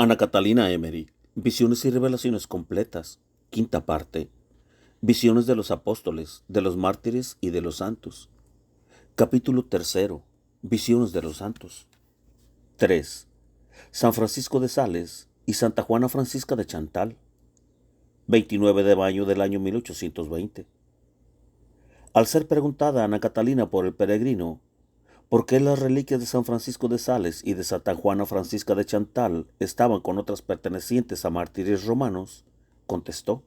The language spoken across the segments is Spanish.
Ana Catalina Emery, Visiones y Revelaciones completas, quinta parte. Visiones de los apóstoles, de los mártires y de los santos. Capítulo tercero. Visiones de los santos. 3. San Francisco de Sales y Santa Juana Francisca de Chantal. 29 de mayo del año 1820. Al ser preguntada Ana Catalina por el peregrino por qué las reliquias de San Francisco de Sales y de Santa Juana Francisca de Chantal estaban con otras pertenecientes a mártires romanos, contestó: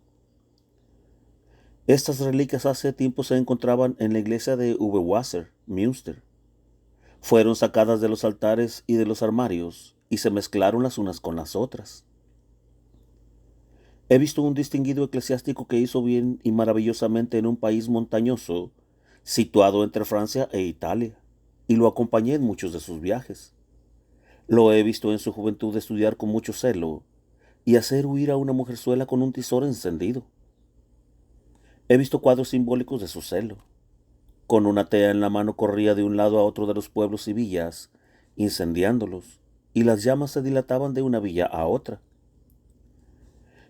estas reliquias hace tiempo se encontraban en la iglesia de Überwasser, Münster. Fueron sacadas de los altares y de los armarios y se mezclaron las unas con las otras. He visto un distinguido eclesiástico que hizo bien y maravillosamente en un país montañoso, situado entre Francia e Italia, y lo acompañé en muchos de sus viajes. Lo he visto en su juventud estudiar con mucho celo y hacer huir a una mujerzuela con un tisor encendido. He visto cuadros simbólicos de su celo. Con una tea en la mano corría de un lado a otro de los pueblos y villas, incendiándolos, y las llamas se dilataban de una villa a otra.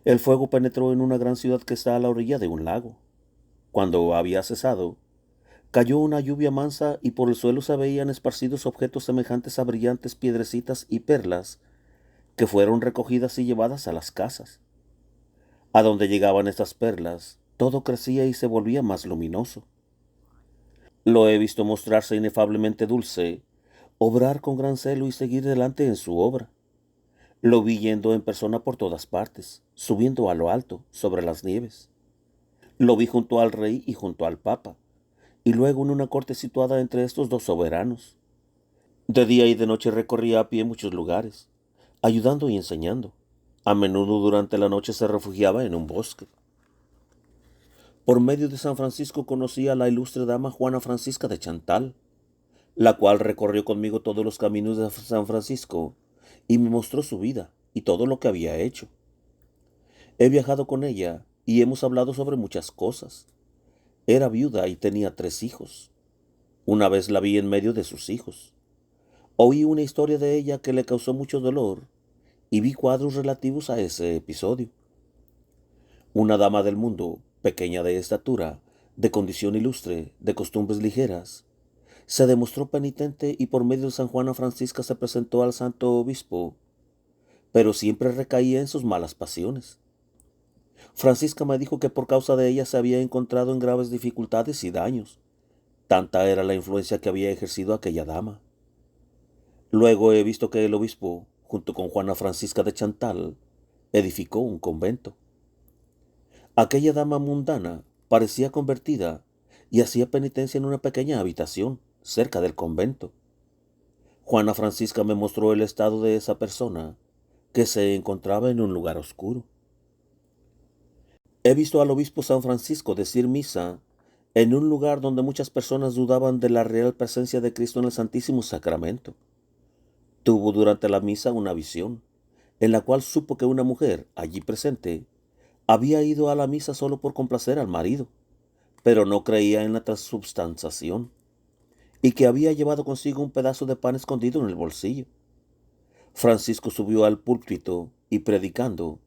El fuego penetró en una gran ciudad que está a la orilla de un lago. Cuando había cesado, cayó una lluvia mansa y por el suelo se veían esparcidos objetos semejantes a brillantes piedrecitas y perlas que fueron recogidas y llevadas a las casas. A donde llegaban estas perlas, todo crecía y se volvía más luminoso. Lo he visto mostrarse inefablemente dulce, obrar con gran celo y seguir delante en su obra. Lo vi yendo en persona por todas partes, subiendo a lo alto, sobre las nieves. Lo vi junto al rey y junto al papa, y luego en una corte situada entre estos dos soberanos. De día y de noche recorría a pie muchos lugares, ayudando y enseñando. A menudo durante la noche se refugiaba en un bosque. Por medio de San Francisco conocí a la ilustre dama Juana Francisca de Chantal, la cual recorrió conmigo todos los caminos de San Francisco y me mostró su vida y todo lo que había hecho. He viajado con ella y hemos hablado sobre muchas cosas. Era viuda y tenía 3 hijos. Una vez la vi en medio de sus hijos. Oí una historia de ella que le causó mucho dolor y vi cuadros relativos a ese episodio. Una dama del mundo, pequeña de estatura, de condición ilustre, de costumbres ligeras, se demostró penitente y por medio de San Juana Francisca se presentó al santo obispo, pero siempre recaía en sus malas pasiones. Francisca me dijo que por causa de ella se había encontrado en graves dificultades y daños. Tanta era la influencia que había ejercido aquella dama. Luego he visto que el obispo, junto con Juana Francisca de Chantal, edificó un convento. Aquella dama mundana parecía convertida y hacía penitencia en una pequeña habitación cerca del convento. Juana Francisca me mostró el estado de esa persona, que se encontraba en un lugar oscuro. He visto al obispo San Francisco decir misa en un lugar donde muchas personas dudaban de la real presencia de Cristo en el Santísimo Sacramento. Tuvo durante la misa una visión, en la cual supo que una mujer allí presente había ido a la misa solo por complacer al marido, pero no creía en la transubstanciación, y que había llevado consigo un pedazo de pan escondido en el bolsillo. Francisco subió al púlpito y predicando,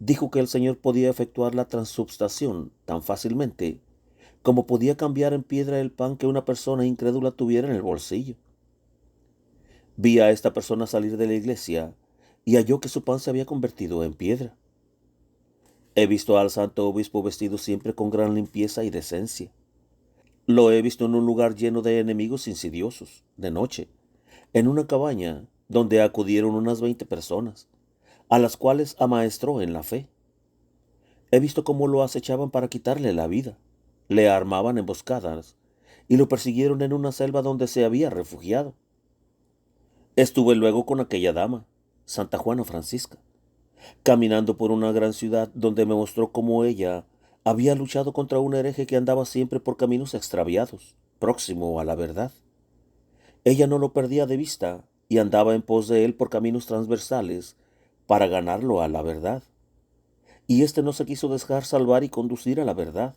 dijo que el Señor podía efectuar la transubstanciación tan fácilmente como podía cambiar en piedra el pan que una persona incrédula tuviera en el bolsillo. Vi a esta persona salir de la iglesia y halló que su pan se había convertido en piedra. He visto al santo obispo vestido siempre con gran limpieza y decencia. Lo he visto en un lugar lleno de enemigos insidiosos, de noche, en una cabaña donde acudieron unas 20 personas, a las cuales amaestró en la fe. He visto cómo lo acechaban para quitarle la vida, le armaban emboscadas y lo persiguieron en una selva donde se había refugiado. Estuve luego con aquella dama, Santa Juana Francisca, caminando por una gran ciudad donde me mostró cómo ella había luchado contra un hereje que andaba siempre por caminos extraviados, próximo a la verdad. Ella no lo perdía de vista y andaba en pos de él por caminos transversales para ganarlo a la verdad. Y éste no se quiso dejar salvar y conducir a la verdad.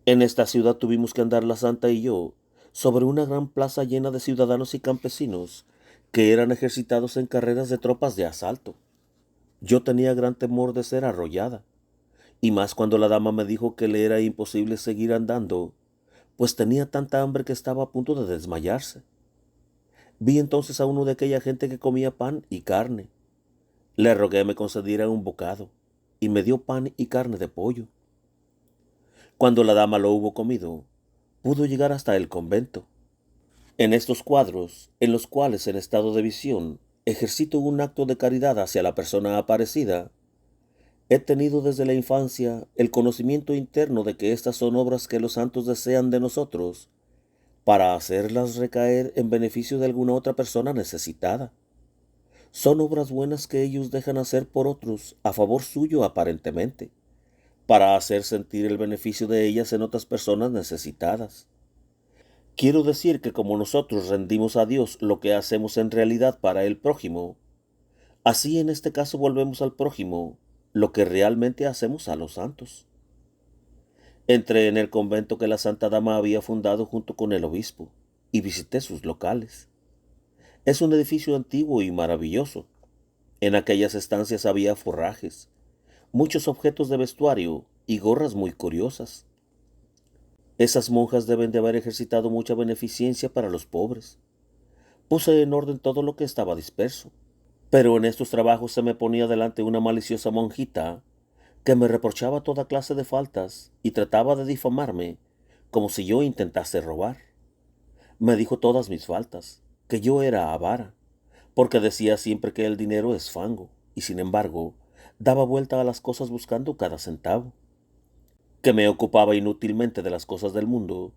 En esta ciudad tuvimos que andar la santa y yo sobre una gran plaza llena de ciudadanos y campesinos que eran ejercitados en carreras de tropas de asalto. Yo tenía gran temor de ser arrollada, y más cuando la dama me dijo que le era imposible seguir andando, pues tenía tanta hambre que estaba a punto de desmayarse. Vi entonces a uno de aquella gente que comía pan y carne. Le rogué me concediera un bocado, y me dio pan y carne de pollo. Cuando la dama lo hubo comido, pudo llegar hasta el convento. En estos cuadros, en los cuales en estado de visión ejercito un acto de caridad hacia la persona aparecida, he tenido desde la infancia el conocimiento interno de que estas son obras que los santos desean de nosotros para hacerlas recaer en beneficio de alguna otra persona necesitada. Son obras buenas que ellos dejan hacer por otros a favor suyo aparentemente, para hacer sentir el beneficio de ellas en otras personas necesitadas. Quiero decir que como nosotros rendimos a Dios lo que hacemos en realidad para el prójimo, así en este caso volvemos al prójimo lo que realmente hacemos a los santos. Entré en el convento que la Santa Dama había fundado junto con el obispo y visité sus locales. Es un edificio antiguo y maravilloso. En aquellas estancias había forrajes, muchos objetos de vestuario y gorras muy curiosas. Esas monjas deben de haber ejercitado mucha beneficencia para los pobres. Puse en orden todo lo que estaba disperso, pero en estos trabajos se me ponía delante una maliciosa monjita que me reprochaba toda clase de faltas y trataba de difamarme como si yo intentase robar. Me dijo todas mis faltas, que yo era avara, porque decía siempre que el dinero es fango, y sin embargo daba vuelta a las cosas buscando cada centavo, que me ocupaba inútilmente de las cosas del mundo,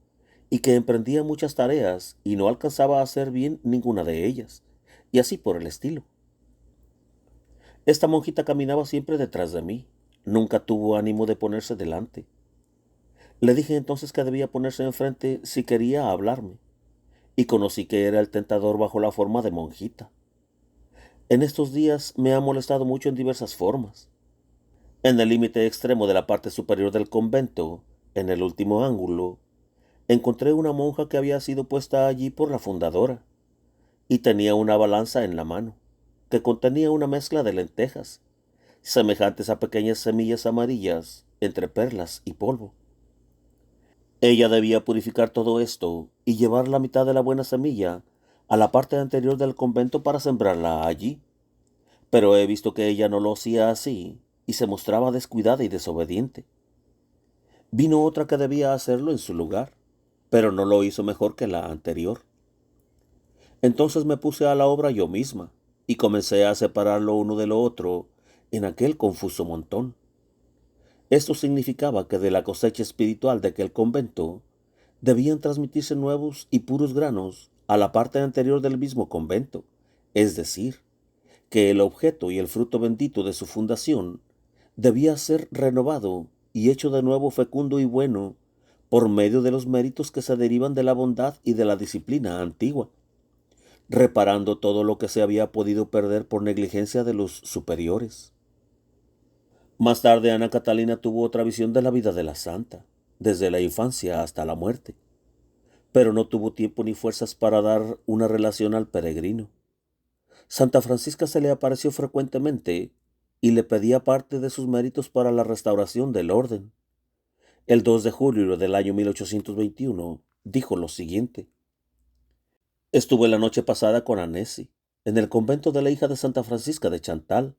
y que emprendía muchas tareas y no alcanzaba a hacer bien ninguna de ellas, y así por el estilo. Esta monjita caminaba siempre detrás de mí, nunca tuvo ánimo de ponerse delante. Le dije entonces que debía ponerse enfrente si quería hablarme, y conocí que era el tentador bajo la forma de monjita. En estos días me ha molestado mucho en diversas formas. En el límite extremo de la parte superior del convento, en el último ángulo, encontré una monja que había sido puesta allí por la fundadora, y tenía una balanza en la mano, que contenía una mezcla de lentejas, semejantes a pequeñas semillas amarillas entre perlas y polvo. Ella debía purificar todo esto y llevar la mitad de la buena semilla a la parte anterior del convento para sembrarla allí. Pero he visto que ella no lo hacía así y se mostraba descuidada y desobediente. Vino otra que debía hacerlo en su lugar, pero no lo hizo mejor que la anterior. Entonces me puse a la obra yo misma y comencé a separar lo uno de lo otro en aquel confuso montón. Esto significaba que de la cosecha espiritual de aquel convento debían transmitirse nuevos y puros granos a la parte anterior del mismo convento, es decir, que el objeto y el fruto bendito de su fundación debía ser renovado y hecho de nuevo fecundo y bueno por medio de los méritos que se derivan de la bondad y de la disciplina antigua, reparando todo lo que se había podido perder por negligencia de los superiores. Más tarde Ana Catalina tuvo otra visión de la vida de la santa, desde la infancia hasta la muerte, pero no tuvo tiempo ni fuerzas para dar una relación al peregrino. Santa Francisca se le apareció frecuentemente y le pedía parte de sus méritos para la restauración del orden. El 2 de julio del año 1821 dijo lo siguiente: Estuve la noche pasada con Anesi, en el convento de la hija de Santa Francisca de Chantal.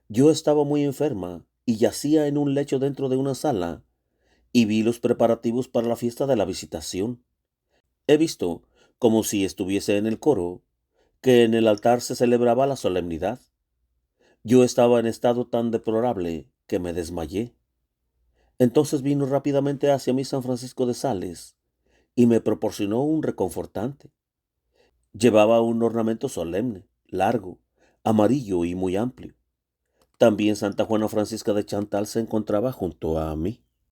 Yo estaba muy enferma y yacía en un lecho dentro de una sala y vi los preparativos para la fiesta de la visitación. He visto, como si estuviese en el coro, que en el altar se celebraba la solemnidad. Yo estaba en estado tan deplorable que me desmayé. Entonces vino rápidamente hacia mí San Francisco de Sales y me proporcionó un reconfortante. Llevaba un ornamento solemne, largo, amarillo y muy amplio. También Santa Juana Francisca de Chantal se encontraba junto a mí.